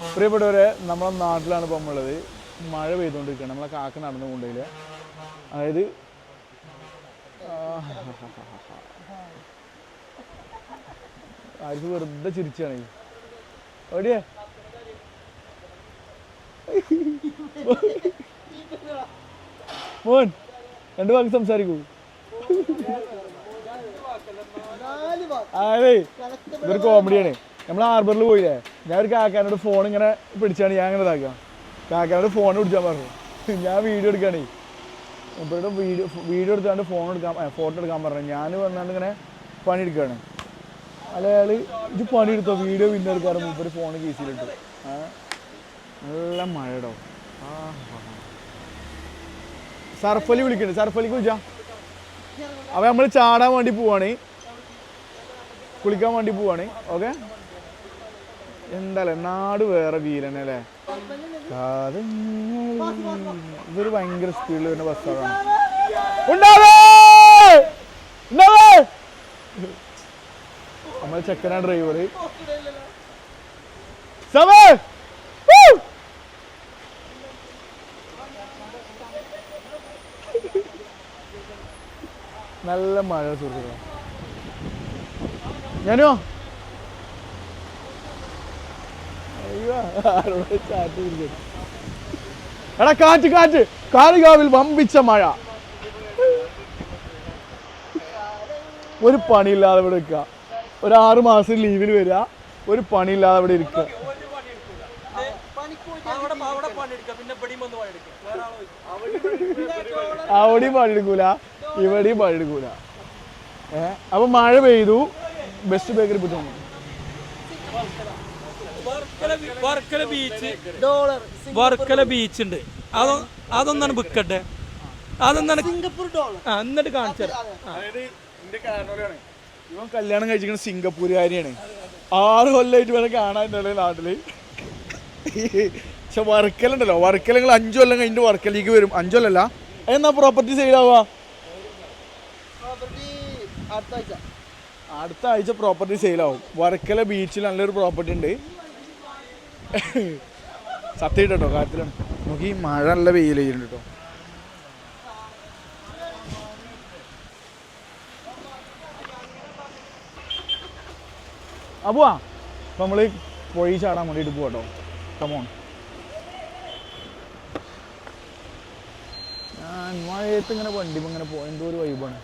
പ്രിയപ്പെട്ടവരെ, നമ്മളെ നാട്ടിലാണ് ഇപ്പം നമ്മളുള്ളത്. മഴ പെയ്തുകൊണ്ടിരിക്കുകയാണ്. നമ്മളെ കാക്ക നടന്നു കൊണ്ടില്ല. അതായത് ആർക്ക് വെറുതെ ചിരിച്ചാണ്. എവിടെയാ മോൻ? 2 വാക്ക് സംസാരിക്കൂ. അതെ, ഇതൊരു കോമഡിയാണ്. നമ്മൾ ഹാർബറിൽ പോയില്ലേ, ഞാൻ ഒരു കാക്കാനോട് ഫോൺ ഇങ്ങനെ പിടിച്ചാണ് ഞാൻ ഇങ്ങനെ ഇതാക്കാം. കാക്കാനോട് ഫോൺ പിടിച്ചാൽ പറഞ്ഞു. ഞാൻ വീഡിയോ എടുക്കുകയാണേ. ഇവരുടെ വീഡിയോ എടുത്താണ്ട് ഫോട്ടോ എടുക്കാൻ പറഞ്ഞു. ഞാൻ വന്നാണ്ട് ഇങ്ങനെ പണിയെടുക്കുകയാണ്. അയാൾ ഇത് പണിയെടുത്തോ, വീഡിയോ പിന്നെ എടുക്കാറ് മുമ്പ് ഫോൺ കേസിലിട്ടു. നല്ല മഴടോ. സർഫലി വിളിക്കുന്നുണ്ട്. സർഫലിക്ക് വിളിച്ചാ. അപ്പോൾ നമ്മൾ ചാടാൻ വേണ്ടി പോവാണ്, കുളിക്കാൻ വേണ്ടി പോവാണ്. ഓക്കെ, എന്താല്ലേ നാട് വേറെ വീലന്നെ അല്ലേ. ഇതൊരു ഭയങ്കര സ്പീഡിൽ വരുന്ന ബസ്സാണ്. നമ്മൾ ചെക്കനാ ഡ്രൈവർ. നല്ല മഴ സുഹൃത്തുക്കളെ. ഞാനോ എടാ കാറ്റ് കാറ്റ്, കാളികാവിൽ വമ്പിച്ച മഴ. ഒരു പണിയില്ലാതെ ഇവിടെ നിൽക്കുക. ഒരു 6 മാസം ലീവിൽ വരിക, ഒരു പണിയില്ലാതെ ഇവിടെ ഇരിക്കുക. അവിടെയും പണിയെടുക്കൂല, ഇവിടെയും പണിയെടുക്കൂല. അപ്പൊ മഴ പെയ്തു. ബെസ്റ്റ് ബേക്കറി പോയി വർക്കല ബീച്ച് ഉണ്ട്. അതൊന്നാണ് ബുക്കട്ടെ. അതൊന്നാണ് എന്നിട്ട് കാണിച്ചു തരാം. ഇവൻ കല്യാണം കഴിച്ചിരിക്കുന്ന സിംഗപ്പൂരുകാരിയാണ്. 6 കൊല്ലമായിട്ട് വേണം കാണാനുണ്ടല്ലോ നാട്ടില്. പക്ഷെ വർക്കലുണ്ടല്ലോ, വർക്കല നിങ്ങൾ 5 കൊല്ലം കഴിഞ്ഞിട്ട് വർക്കലേക്ക് വരും. 5 കൊല്ലല്ല, എന്നാ പ്രോപ്പർട്ടി സെയിലാവാ? അടുത്ത ആഴ്ച പ്രോപ്പർട്ടി സെയിലാവും. വർക്കല ബീച്ചിൽ നല്ലൊരു പ്രോപ്പർട്ടി ഉണ്ട്. സത്യം കേട്ടോ, കാര്യത്തിലാണ്. നമുക്ക് ഈ മഴ നല്ല വെയിൽ ചെയ്യുന്നുണ്ട് കേട്ടോ. അപ്പുവാ അപ്പം നമ്മൾ പൊഴി ചാടാൻ വേണ്ടിയിട്ട് പോവാട്ടോ. കമോൺ. ഞാൻ മഴയത്ത് ഇങ്ങനെ വണ്ടി ഇങ്ങനെ പോ, എന്തോ ഒരു വൈബാണ്.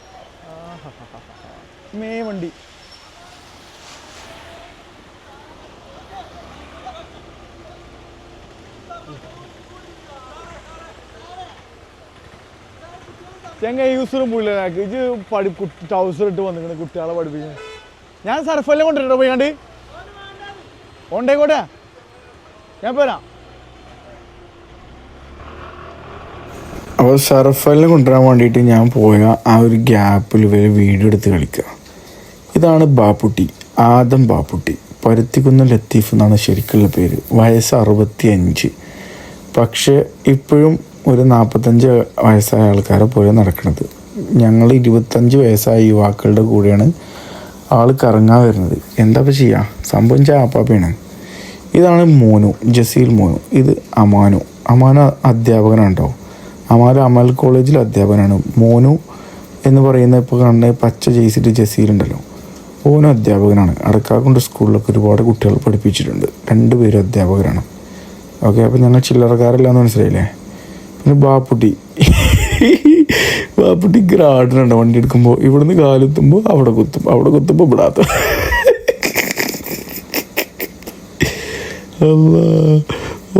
വണ്ടി ചെങ്ങ യൂസറും പോയില്ല. ഇത് ട്രൗസർ ഇട്ട് വന്നിങ്ങനെ കുട്ടികളെ പഠിപ്പിക്കുന്നത്. ഞാൻ സർഫെല്ലാം കൊണ്ടിട്ടോ പോയാണ്ട് കൊണ്ടേക്കോട്ടെ, ഞാൻ പോരാ. അപ്പോൾ സർഫെല്ലാം കൊണ്ടുവരാൻ വേണ്ടിയിട്ട് ഞാൻ പോയ ആ ഒരു ഗ്യാപ്പിൽ ഇവർ വീഡിയോ എടുത്ത് കളിക്കുക. ഇതാണ് ബാപ്പുട്ടി, ആദം ബാപ്പുട്ടി. പരുത്തിക്കുന്ന് ലത്തീഫ് എന്നാണ് ശരിക്കുള്ള പേര്. വയസ്സ് 65. പക്ഷേ ഇപ്പോഴും ഒരു 45 വയസ്സായ ആൾക്കാരെ പോലെ നടക്കുന്നത്. ഞങ്ങൾ 25 വയസ്സായ യുവാക്കളുടെ കൂടെയാണ് ആൾ കറങ്ങാൻ വരുന്നത്. എന്താ ചെയ്യുക, സംഭവം ചാപ്പാപ്പയാണ്. ഇതാണ് മോനു, ജസീൽ മോനു. ഇത് അമാനു. അമാനു അധ്യാപകനാണ് കേട്ടോ. അമാനു അമൽ കോളേജിൽ അധ്യാപകനാണ്. മോനു എന്ന് പറയുന്ന ഇപ്പോൾ കണ്ട പച്ച ജയിച്ചിട്ട് ജസീലുണ്ടല്ലോ, ഓനും അധ്യാപകനാണ്. അടക്കാക്കുണ്ട് സ്കൂളിലൊക്കെ ഒരുപാട് കുട്ടികൾ പഠിപ്പിച്ചിട്ടുണ്ട്. 2 പേരും അധ്യാപകരാണ്. ഓക്കെ, അപ്പോൾ ഞങ്ങൾ ചില്ലറക്കാരെല്ലാന്ന് മനസ്സിലായില്ലേ. പിന്നെ ബാപ്പുട്ടി ബാപ്പുട്ടി ഗ്രാഡനുണ്ട്. വണ്ടി എടുക്കുമ്പോൾ ഇവിടുന്ന് കാലെത്തുമ്പോൾ അവിടെ കുത്തും, അവിടെ കുത്തുമ്പോൾ ഇവിടാത്ത.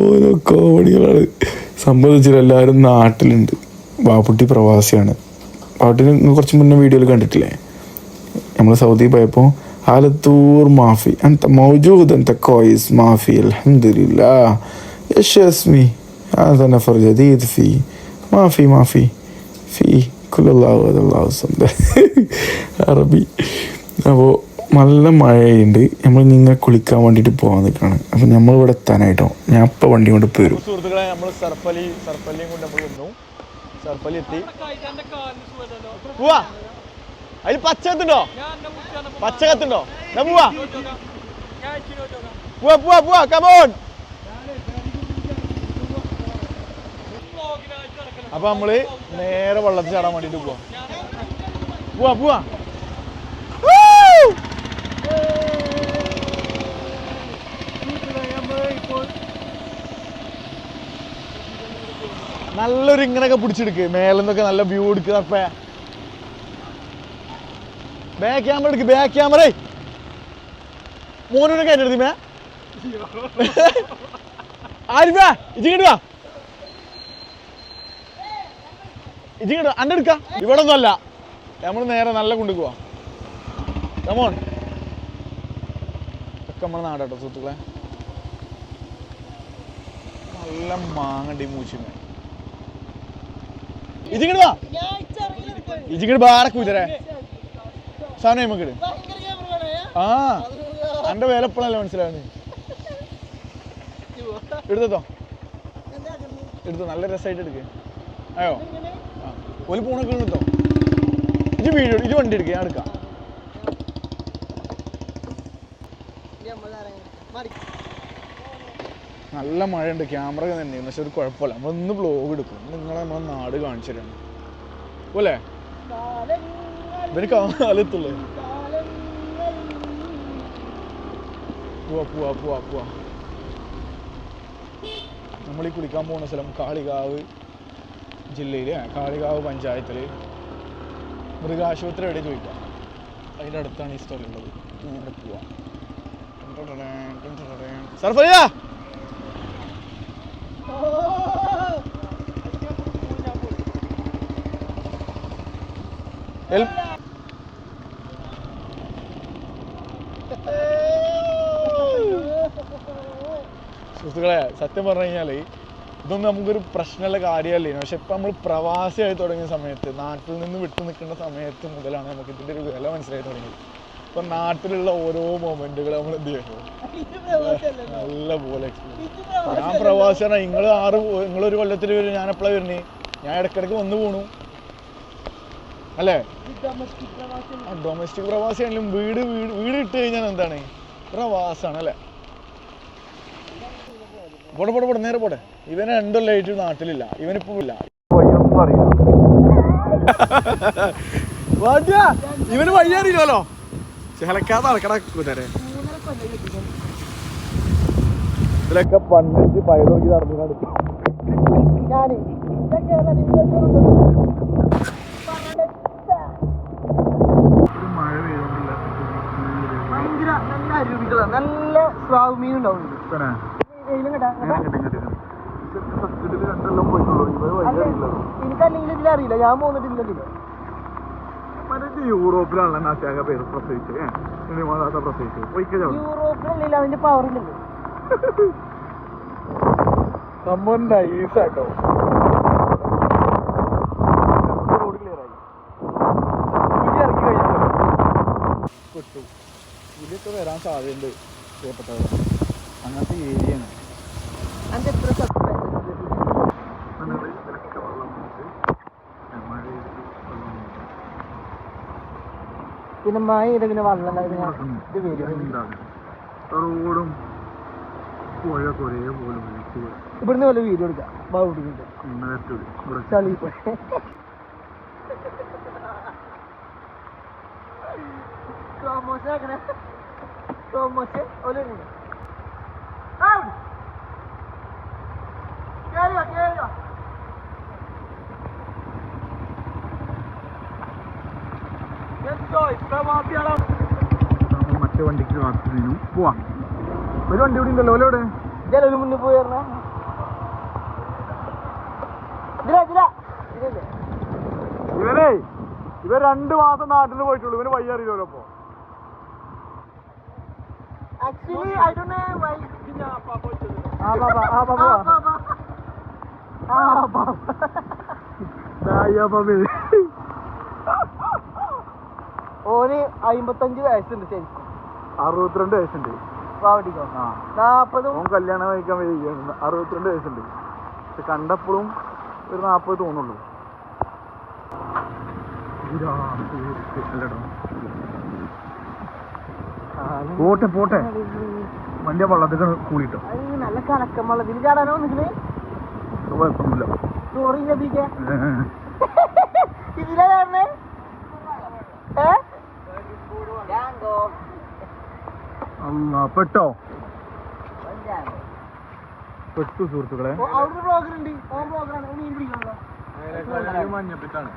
ഓരോ കോമഡികളാണ്. സംബന്ധിച്ചിട്ട് എല്ലാവരും നാട്ടിലുണ്ട്. ബാപ്പുട്ടി പ്രവാസിയാണ്. ബാപ്പുട്ടി കുറച്ച് മുന്നേ വീഡിയോയിൽ കണ്ടിട്ടില്ലേ, നമ്മൾ സൗദി പോയപ്പോൾ ആലത്തൂർ മാഫി അന്ത മൗജൂദ് അന്ത കോയിസ് മാഫി അൽഹംദുലില്ലാ യശ്മി هذا نفر جديد في ما في كل الله അറബി. അപ്പോൾ നല്ല മഴയുണ്ട്. നമ്മൾ നിങ്ങൾ കുളിക്കാൻ വേണ്ടിയിട്ട് പോകാൻ നിൽക്കുകയാണ്. അപ്പം നമ്മളിവിടെ എത്താനായിട്ടോ. ഞാൻ ഇപ്പോൾ വണ്ടി കൊണ്ട് പോരും. സുഹൃത്തുക്കളെ, നമ്മൾ സർഫലിയും കൊണ്ട് നമ്മൾ വന്നു. സർഫലി എത്തി. പോവാ, അതിൽ പച്ച കത്തുണ്ടോ? പച്ച കത്തുണ്ടോ? പോവാ പോവാ പോവാ പോവാ. കമോൺ അപ്പൊ നമ്മള് നേരെ വെള്ളത്തിൽ ചാടാൻ വേണ്ടിട്ട് പോവാ നല്ലൊരു ഇങ്ങനെയൊക്കെ പിടിച്ചെടുക്ക് മേലെന്നൊക്കെ നല്ല വ്യൂ എടുക്കുക അപ്പ ബാക്ക് ക്യാമറ എടുക്ക് ബാക്ക് ക്യാമറ മോനൊക്കെ അതിൻ്റെ മേ ആരിഫാ ഇജിങ്ങോട്ട് വാ ഇജിങ്ങോട്ട് അന്റെ എടുക്ക ഇവിടെ ഒന്നും അല്ല നമ്മൾ നേരെ നല്ല കൊണ്ടുപോവാ കമോൺ ഒക്കെ നമ്മളെ നാടാട്ടോ സുഹൃത്തുക്കളെ നല്ല മാങ്ങണ്ടി മൂച്ചിമേ ഇജിങ്ങോട്ട് വാ ഇജിങ്ങോട്ട് ബാടെ കുതിരേ സാധനം നമുക്കിട് ആ എന്റെ വേല എപ്പോഴല്ലേ മനസ്സിലാവുന്നത് എടുത്തോ നല്ല രസമായിട്ട് എടുക്ക അയ്യോ ആ ഒരു പൂണൊക്കെ എടുത്തോ ഇത് വണ്ടി എടുക്കുക ഞാൻ എടുക്കാം നല്ല മഴയുണ്ട് ക്യാമറ തന്നെ പക്ഷെ ഒരു കുഴപ്പമില്ല നമ്മളൊന്ന് വ്ലോഗ് എടുക്കും നിങ്ങളെ നമ്മളെ നാട് കാണിച്ചു തരാണ് പോലെ ഇവര് കാലത്തുള്ളേ പോവാ നമ്മളീ കുളിക്കാൻ പോകുന്ന സ്ഥലം കാളികാവ് ജില്ലയിലെ കാളികാവ് പഞ്ചായത്തിൽ മൃഗാശുപത്രി എവിടെ ചോദിക്കാം അതിൻ്റെ അടുത്താണ് ഈ സ്ഥലം ഉള്ളത് നേരെ പോവാം സർഫലിയ സുഹൃത്തുക്കളെ സത്യം പറഞ്ഞു കഴിഞ്ഞാൽ ഇതൊന്നും നമുക്കൊരു പ്രശ്നമുള്ള കാര്യമല്ലേ പക്ഷെ ഇപ്പം നമ്മൾ പ്രവാസിയായി തുടങ്ങിയ സമയത്ത് നാട്ടിൽ നിന്ന് വിട്ടു നിൽക്കുന്ന സമയത്ത് മുതലാണ് നമുക്ക് ഇതിൻ്റെ ഒരു വില മനസ്സിലായി തുടങ്ങിയത് ഇപ്പം നാട്ടിലുള്ള ഓരോ മൊമെന്റുകൾ നമ്മൾ എന്ത് ചെയ്യുന്നു നല്ല പോലെ എക്സ്പീരിയൻസ് ഞാൻ പ്രവാസിയാണ് നിങ്ങളൊരു കൊല്ലത്തിൽ വരും ഞാൻ എപ്പോഴാണ് വരുന്നത് ഞാൻ ഇടയ്ക്കിടയ്ക്ക് വന്നു പോണു അല്ലേ ഡൊമസ്റ്റിക് പ്രവാസിയാണെങ്കിലും വീട് ഇട്ട് കഴിഞ്ഞാൽ എന്താണ് പ്രവാസമാണ് അല്ലേ പോട്ടെ നേരെ പോട്ടെ ഇവന് 2 കൊല്ലമായിട്ട് നാട്ടിലില്ല ഇവനിപ്പോ ഇല്ല ഇവന് വഴി അറിയില്ലല്ലോ ചിലക്കാതെ നടക്കണ കുതിരെ ഇതിലൊക്കെ പണ്ടിച്ച് പയറോക്കി നടന്നു മഴ പെയ്തോണ്ടില്ല ഭയങ്കര നല്ല അരുവികളാണ് നല്ല സ്രാവ് മീൻ ഉണ്ടാവും എനിക്കല്ലെങ്കിൽ ഇതിലറിയില്ല ഞാൻ പോന്നിട്ടില്ല യൂറോപ്പിലാണ് നാശാക പേര് പ്രസവിച്ചത് യൂറോപ്പിലല്ല അതിന്റെ പവർ ഇല്ലല്ലോ സംഭവം നൈസാട്ടോ റോഡ് ക്ലിയർ ആയി ഇറങ്ങി കഴിഞ്ഞാൽ പെട്ടു ഇതിലൊക്കെ വരാൻ സാധ്യതയുണ്ട് പ്രിയപ്പെട്ടവർ അങ്ങനത്തെ ഏരിയയാണ് പിന്നെ മഴ ഇങ്ങനെ വെള്ളം റോഡും ഇവിടുന്ന് വല്ല വീഡിയോ എടുക്കാം ചളി മറ്റേ വണ്ടിക്ക് കാത്തിരുന്നു പോവാം ഒരു വണ്ടി ഇവിടെ ഉണ്ടല്ലോ ഓലോടെ ഇതിലൊരു മുന്നിൽ പോയി ഇവർ 2 മാസം നാട്ടിൽ പോയിട്ടുള്ളൂ ഇവന് വഴി അറിയില്ലല്ലോ അപ്പൊ ഓന് 55 വയസ്സുണ്ട് ശരിക്കും 62 വയസ്സുണ്ട് 40 ഓൻ കല്യാണം കഴിക്കാൻ വരികയാണ് 62 വയസ്സുണ്ട് പക്ഷെ കണ്ടപ്പോഴും ഒരു 40 തോന്നുള്ളൂ പോട്ടെ വണ്ടി വള്ളത്തിൽ കൂടിട്ടോ നല്ല കണക്കം വള്ളത്തിൽ ചാടാനോ കുഴപ്പമൊന്നുമില്ല പെട്ടോ പെട്ടു സുഹൃത്തുക്കളെ. മഞ്ഞപ്പിത്താണ്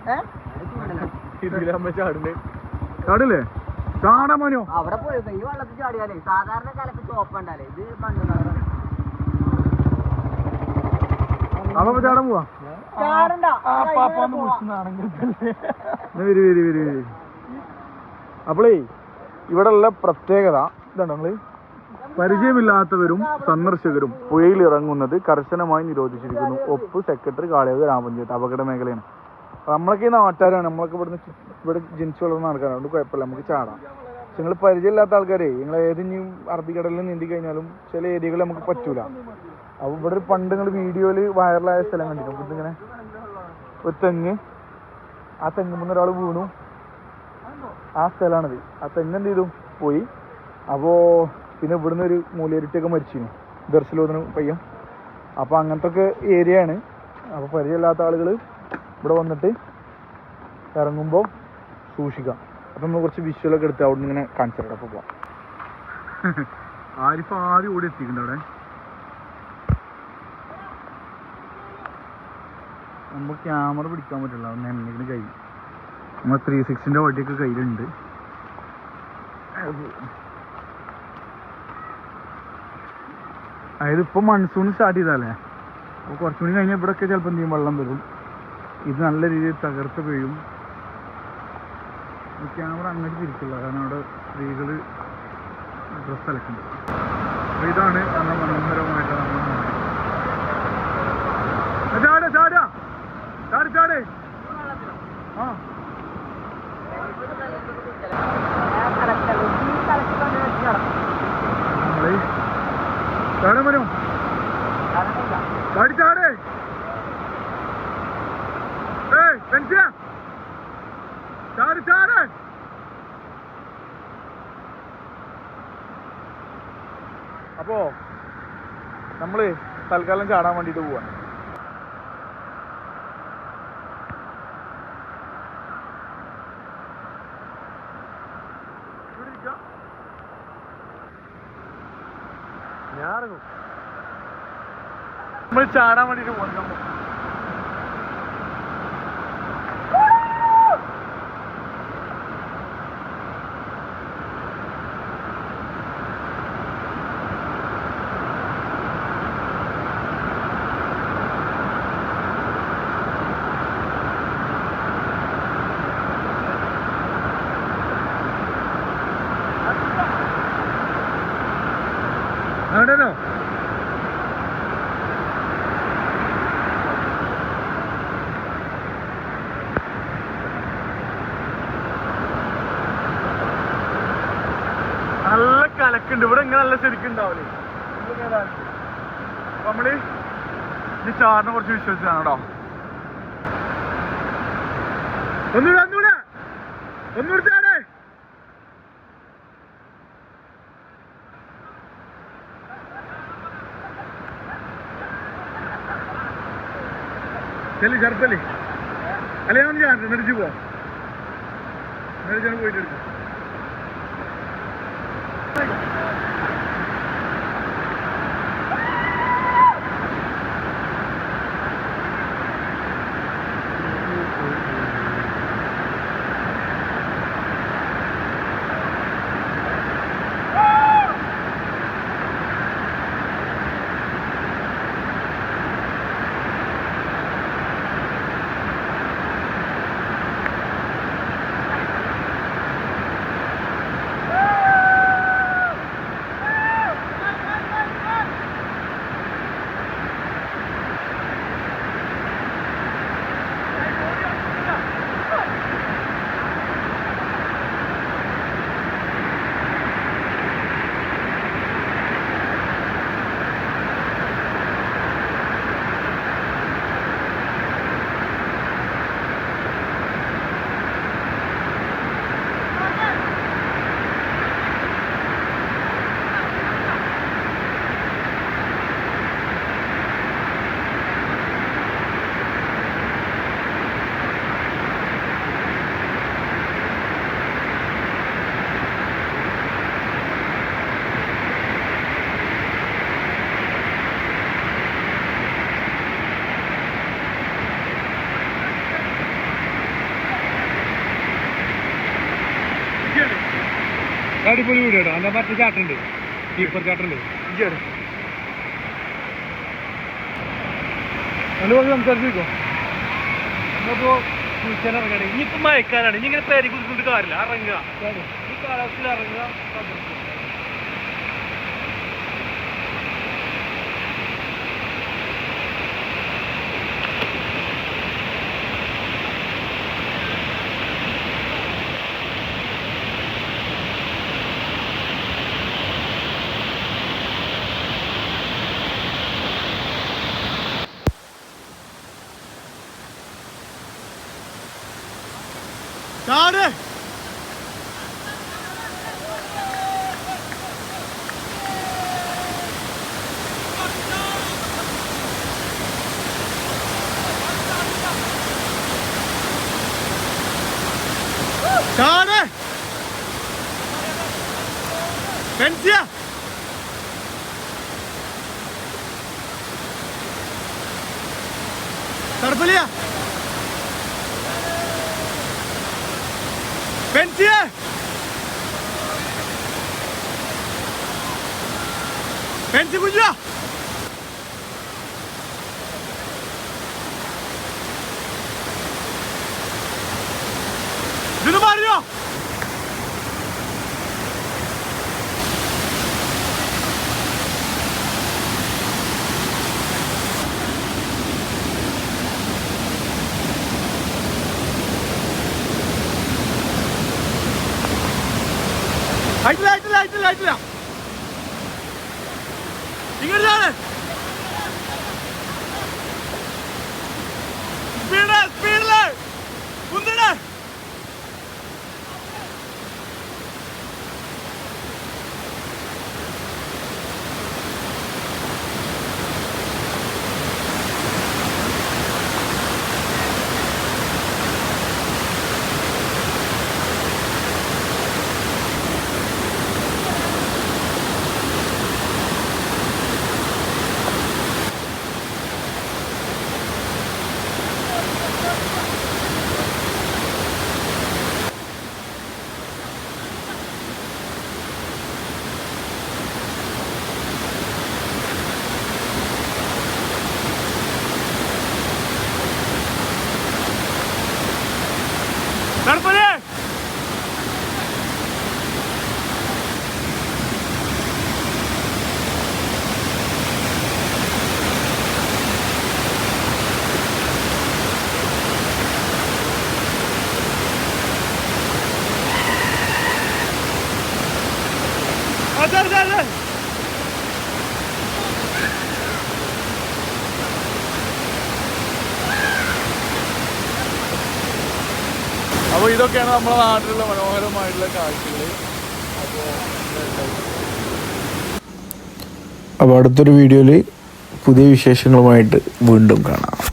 ഇതിലാകുമ്പോ ചാടില്ലേ ചാടില്ലേ ചാടാ മോനോ. അവിടെ പോയി ഈ വെള്ളത്തിൽ ചാടിയാലേ സാധാരണ കാലത്ത് ചോപ്പുണ്ടല്ലേ ഇത് അപ്പൊ ചാടാൻ പോവാ. അപ്പളേ ഇവിടെ ഉള്ള പ്രത്യേകത ഇതാണ്, നമ്മള് പരിചയമില്ലാത്തവരും സന്ദർശകരും പുഴയിൽ ഇറങ്ങുന്നത് കർശനമായി നിരോധിച്ചിരിക്കുന്നു. ഒപ്പ് സെക്രട്ടറി കാളിയാവ് ഗ്രാമപഞ്ചായത്ത്. അപകട മേഖലയാണ്. നമ്മളൊക്കെ ഈ നാട്ടുകാരാണ്, നമ്മളൊക്കെ ഇവിടെ ജനിച്ചു വളർന്ന ആൾക്കാരാണ്, അതുകൊണ്ട് കുഴപ്പമില്ല, നമുക്ക് ചാടാം. പക്ഷെ നിങ്ങൾ പരിചയമില്ലാത്ത ആൾക്കാരെ നിങ്ങൾ ഏതെങ്കിലും അറബിക്കടലിൽ നീന്തി കഴിഞ്ഞാലും ചില ഏരിയകളിൽ നമുക്ക് പറ്റൂല. അപ്പോൾ ഇവിടെ ഒരു പണ്ട് നിങ്ങൾ വീഡിയോയിൽ വൈറലായ സ്ഥലം കണ്ടിട്ടും ഇതിങ്ങനെ ഒരു തെങ്ങ്, ആ തെങ്ങുമ്പോൾ ഒരാൾ വീണു, ആ സ്ഥലമാണിത്. ആ തെങ്ങ് എന്ത് ചെയ്തു പോയി. അപ്പോൾ പിന്നെ ഇവിടുന്ന് ഒരു മൂലയിരുട്ടിയൊക്കെ മരിച്ചിരുന്നു, ദർശലോധന പയ്യൻ. അപ്പോൾ അങ്ങനത്തെ ഒക്കെ ഏരിയ ആണ്. അപ്പോൾ പരിചയമില്ലാത്ത ആളുകൾ ഇവിടെ വന്നിട്ട് ഇറങ്ങുമ്പോൾ സൂക്ഷിക്കാം. അപ്പം നമ്മൾ കുറച്ച് വിഷ്വലൊക്കെ എടുത്ത് അവിടെ നിന്ന് ഇങ്ങനെ കാണിച്ചു തരാം. അപ്പോൾ പോവാം. ആരിപ്പോൾ ആദ്യം ഓടി എത്തിയിട്ടുണ്ട് അവിടെ. നമുക്ക് ക്യാമറ പിടിക്കാൻ പറ്റില്ല, ഒന്ന് എന്തെങ്കിലും കയ്യിൽ നമ്മൾ 360 വണ്ടിയൊക്കെ കയ്യിലുണ്ട്. അതായത് ഇപ്പം മൺസൂൺ സ്റ്റാർട്ട് ചെയ്താലേ, അപ്പോൾ കുറച്ചുകൂടി കഴിഞ്ഞാൽ ഇവിടെയൊക്കെ ചിലപ്പോൾ എന്തെങ്കിലും വെള്ളം വരും. ഇത് നല്ല രീതിയിൽ തകർത്ത് വീഴും. ക്യാമറ അങ്ങോട്ട് തിരിക്കില്ല, കാരണം അവിടെ സ്ത്രീകൾ ഡ്രസ്സ് അലക്കുന്നുണ്ട്. അപ്പോൾ ഇതാണ് നല്ല മനോഹരമായിട്ട് ചാട് ചാടാ ചാട് ചാട്. ആ ചാടാൻ വരും, ചാടി ചാട്. ചാട് ചാട്. അപ്പോ നമ്മള് തൽക്കാലം ചാടാൻ വേണ്ടിട്ട് പോവാണ്. ഞാനിറങ്ങും, നമ്മൾ ചാടാൻ വേണ്ടിട്ട് പോകാം. അവിടെയോ നല്ല കലക്കുണ്ട് ഇവിടെ, ഇങ്ങനെ നല്ല ശരിക്കും ഉണ്ടാവില്ലേ. അപ്പൊ നമ്മള് ഈ ചാറിനെ കുറച്ച് വിശ്വസിച്ചാണ് കേട്ടോ. ഒന്നുകൂടെ ഒന്നുകൂടെ ഒന്നുകൂടെ ചാടേ. ചെല്ലി ചെറുപ്പല്ലേ അല്ലെ, ഞാൻ ചാടും എന്നിട്ട് പോവാം. എന്നിട്ട് പോയിട്ട് എടുക്കും. അടിപൊളി വീട് കേട്ടോ. എന്താ മറ്റേ ചാട്ടുണ്ട്, കീപ്പർ ചാട്ടുണ്ട്. നല്ല പോലെ സംസാരിച്ചിരിക്കോ. നമ്മളിപ്പോ കുളിച്ചാലിറങ്ങാണ്. ഇനിയിപ്പോ മയക്കാനാണ്. ഇനി ഇങ്ങനെ പേര് കുറിച്ചിട്ട് കാര്യമില്ല. ഇറങ്ങുക, ഈ കാലാവസ്ഥയിൽ ഇറങ്ങുക. ചാട് ചാട് പെൻസിയ തർപ്പലിയ പെൻസിയ പെൻസി കുഞ്ഞ ഇതിന് മാറിയോ? ആയിട്ടില്ല ഇങ്ങോട്ടാണ് സ്പീഡില് കുന്തണ. അപ്പോൾ ഇതൊക്കെയാണ് നമ്മുടെ നാട്ടിലുള്ള മനോഹരമായിട്ടുള്ള കാഴ്ചകൾ. അപ്പോൾ അടുത്തൊരു വീഡിയോയിൽ പുതിയ വിശേഷങ്ങളുമായിട്ട് വീണ്ടും കാണാം.